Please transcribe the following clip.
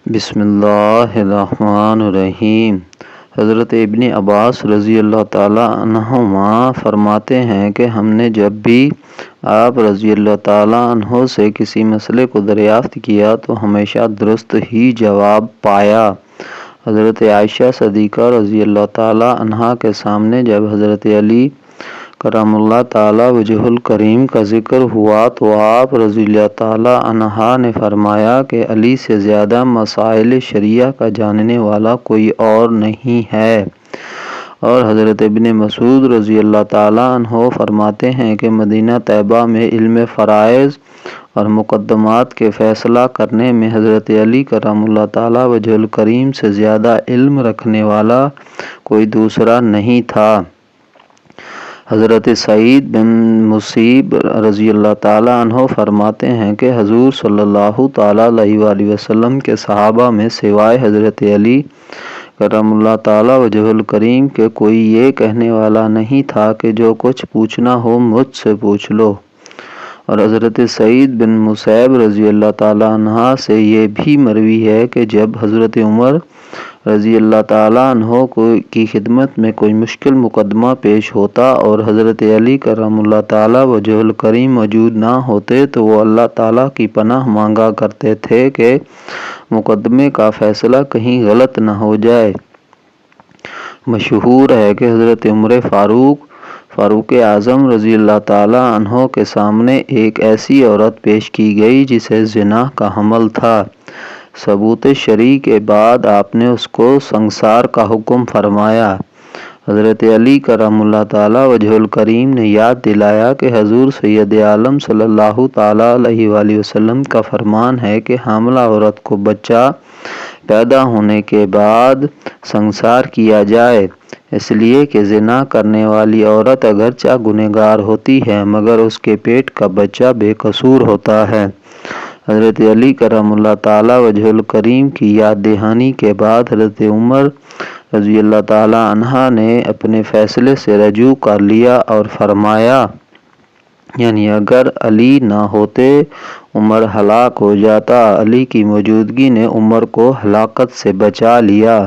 بسم اللہ الرحمن الرحیم۔ حضرت ابن عباس رضی اللہ تعالیٰ عنہما فرماتے ہیں کہ ہم نے جب بھی آپ رضی اللہ تعالیٰ عنہ سے کسی مسئلے کو دریافت کیا تو ہمیشہ درست ہی جواب پایا۔ حضرت عائشہ صدیقہ رضی اللہ تعالیٰ عنہا کے سامنے جب حضرت علی کرم اللہ تعالیٰ وجہ الکریم کا ذکر ہوا تو آپ رضی اللہ تعالیٰ عنہا نے فرمایا کہ علی سے زیادہ مسائل شریعہ کا جاننے والا کوئی اور نہیں ہے۔ اور حضرت ابن مسعود رضی اللہ تعالیٰ عنہ فرماتے ہیں کہ مدینہ طیبہ میں علم فرائض اور مقدمات کے فیصلہ کرنے میں حضرت علی کرم اللہ تعالیٰ وجہ الکریم سے زیادہ علم رکھنے والا کوئی دوسرا نہیں تھا۔ حضرت سعید بن مسیب رضی اللہ تعالیٰ عنہ فرماتے ہیں کہ حضور صلی اللہ تعالیٰ علیہ وآلہ وسلم کے صحابہ میں سوائے حضرت علی کرم اللہ تعالیٰ وجہ الکریم کے کوئی یہ کہنے والا نہیں تھا کہ جو کچھ پوچھنا ہو مجھ سے پوچھ لو۔ اور حضرت سعید بن مسیب رضی اللہ تعالیٰ عنہ سے یہ بھی مروی ہے کہ جب حضرت عمر رضی اللہ تعالیٰ عنہ کی خدمت میں کوئی مشکل مقدمہ پیش ہوتا اور حضرت علی کرم اللہ تعالیٰ وجہ الکریم موجود نہ ہوتے تو وہ اللہ تعالیٰ کی پناہ مانگا کرتے تھے کہ مقدمے کا فیصلہ کہیں غلط نہ ہو جائے۔ مشہور ہے کہ حضرت عمر فاروق اعظم رضی اللہ تعالیٰ عنہ کے سامنے ایک ایسی عورت پیش کی گئی جسے زنا کا حمل تھا۔ ثبوت شرعی کے بعد آپ نے اس کو سنگسار کا حکم فرمایا۔ حضرت علی کرم اللہ تعالیٰ وجہ الکریم نے یاد دلایا کہ حضور سید عالم صلی اللہ تعالیٰ علیہ وآلہ وسلم کا فرمان ہے کہ حاملہ عورت کو بچہ پیدا ہونے کے بعد سنگسار کیا جائے، اس لیے کہ زنا کرنے والی عورت اگرچہ گنہگار ہوتی ہے مگر اس کے پیٹ کا بچہ بے قصور ہوتا ہے۔ حضرت علی کرم اللہ تعالیٰ وجہ الکریم کی یاد دہانی کے بعد حضرت عمر رضی اللہ تعالیٰ عنہ نے اپنے فیصلے سے رجوع کر لیا اور فرمایا یعنی اگر علی نہ ہوتے عمر ہلاک ہو جاتا۔ علی کی موجودگی نے عمر کو ہلاکت سے بچا لیا۔